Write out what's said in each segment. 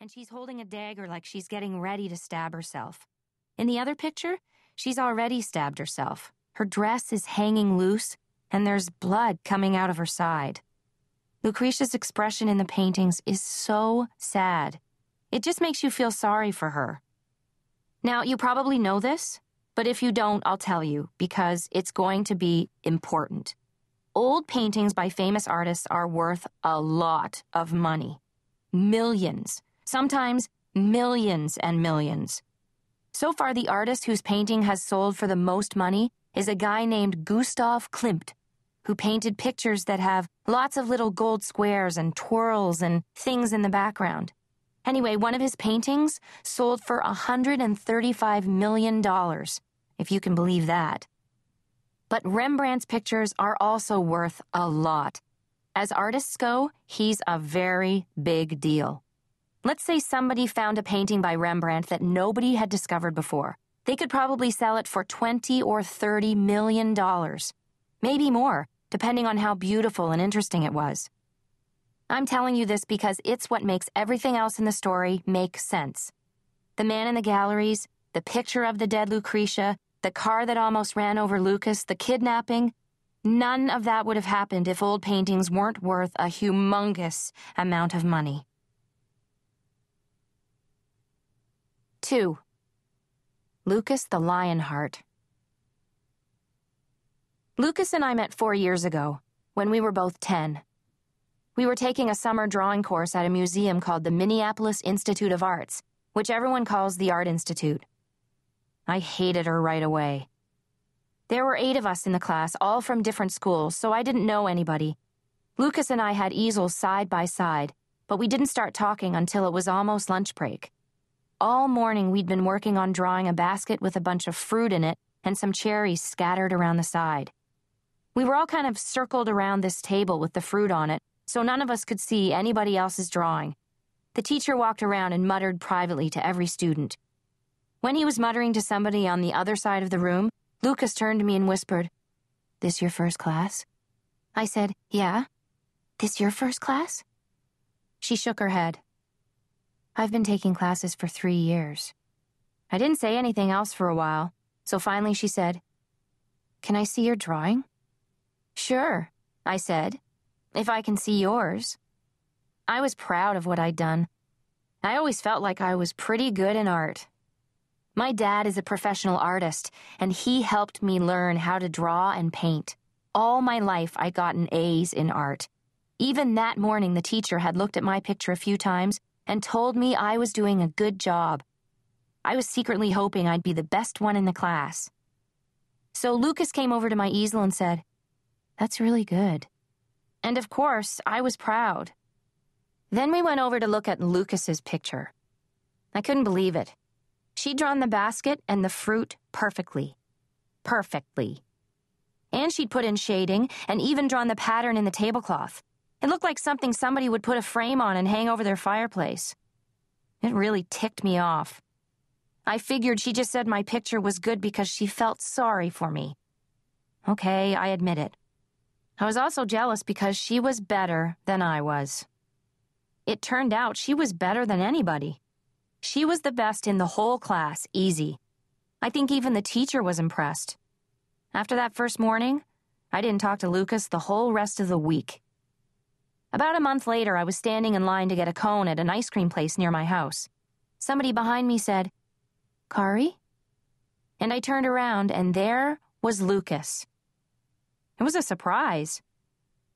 and she's holding a dagger like she's getting ready to stab herself. In the other picture, she's already stabbed herself. Her dress is hanging loose, and there's blood coming out of her side. Lucretia's expression in the paintings is so sad. It just makes you feel sorry for her. Now, you probably know this, but if you don't, I'll tell you, because it's going to be important. Old paintings by famous artists are worth a lot of money. Millions. Sometimes millions and millions. So far, the artist whose painting has sold for the most money is a guy named Gustav Klimt, who painted pictures that have lots of little gold squares and twirls and things in the background. Anyway, one of his paintings sold for $135 million, if you can believe that. But Rembrandt's pictures are also worth a lot. As artists go, he's a very big deal. Let's say somebody found a painting by Rembrandt that nobody had discovered before. They could probably sell it for $20 or $30 million. Maybe more, depending on how beautiful and interesting it was. I'm telling you this because it's what makes everything else in the story make sense. The man in the galleries, the picture of the dead Lucretia, the car that almost ran over Lucas, the kidnapping, none of that would have happened if old paintings weren't worth a humongous amount of money. 2. Lucas the Lionheart. Lucas and I met 4 years ago, when we were both 10. We were taking a summer drawing course at a museum called the Minneapolis Institute of Arts, which everyone calls the Art Institute. I hated her right away. There were 8 of us in the class, all from different schools, so I didn't know anybody. Lucas and I had easels side by side, but we didn't start talking until it was almost lunch break. All morning we'd been working on drawing a basket with a bunch of fruit in it and some cherries scattered around the side. We were all kind of circled around this table with the fruit on it, so none of us could see anybody else's drawing. The teacher walked around and muttered privately to every student. When he was muttering to somebody on the other side of the room, Lucas turned to me and whispered, "This your first class?" I said, "Yeah." "This your first class?" She shook her head. "I've been taking classes for 3 years." I didn't say anything else for a while, so finally she said, "Can I see your drawing?" "Sure," I said, "if I can see yours." I was proud of what I'd done. I always felt like I was pretty good in art. My dad is a professional artist, and he helped me learn how to draw and paint. All my life, I gotten A's in art. Even that morning, the teacher had looked at my picture a few times and told me I was doing a good job. I was secretly hoping I'd be the best one in the class. So Lucas came over to my easel and said, "That's really good." And of course, I was proud. Then we went over to look at Lucas's picture. I couldn't believe it. She'd drawn the basket and the fruit perfectly. Perfectly. And she'd put in shading and even drawn the pattern in the tablecloth. It looked like something somebody would put a frame on and hang over their fireplace. It really ticked me off. I figured she just said my picture was good because she felt sorry for me. Okay, I admit it. I was also jealous because she was better than I was. It turned out she was better than anybody. She was the best in the whole class, easy. I think even the teacher was impressed. After that first morning, I didn't talk to Lucas the whole rest of the week. About a month later, I was standing in line to get a cone at an ice cream place near my house. Somebody behind me said, "Kari?" And I turned around, and there was Lucas. It was a surprise.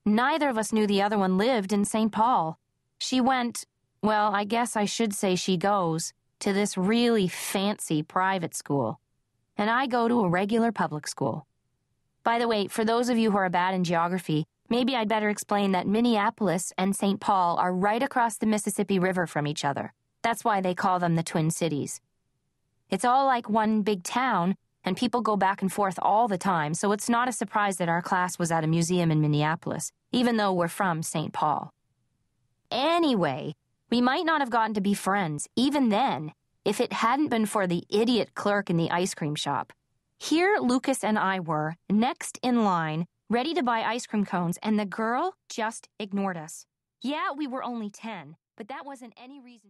Neither of us knew the other one lived in St. Paul. She went, well, I guess I should say she goes, to this really fancy private school. And I go to a regular public school. By the way, for those of you who are bad in geography, maybe I'd better explain that Minneapolis and St. Paul are right across the Mississippi River from each other. That's why they call them the Twin Cities. It's all like one big town, and people go back and forth all the time, so it's not a surprise that our class was at a museum in Minneapolis, even though we're from St. Paul. Anyway, we might not have gotten to be friends, even then, if it hadn't been for the idiot clerk in the ice cream shop. Here Lucas and I were, next in line, ready to buy ice cream cones, and the girl just ignored us. Yeah, we were only 10, but that wasn't any reason.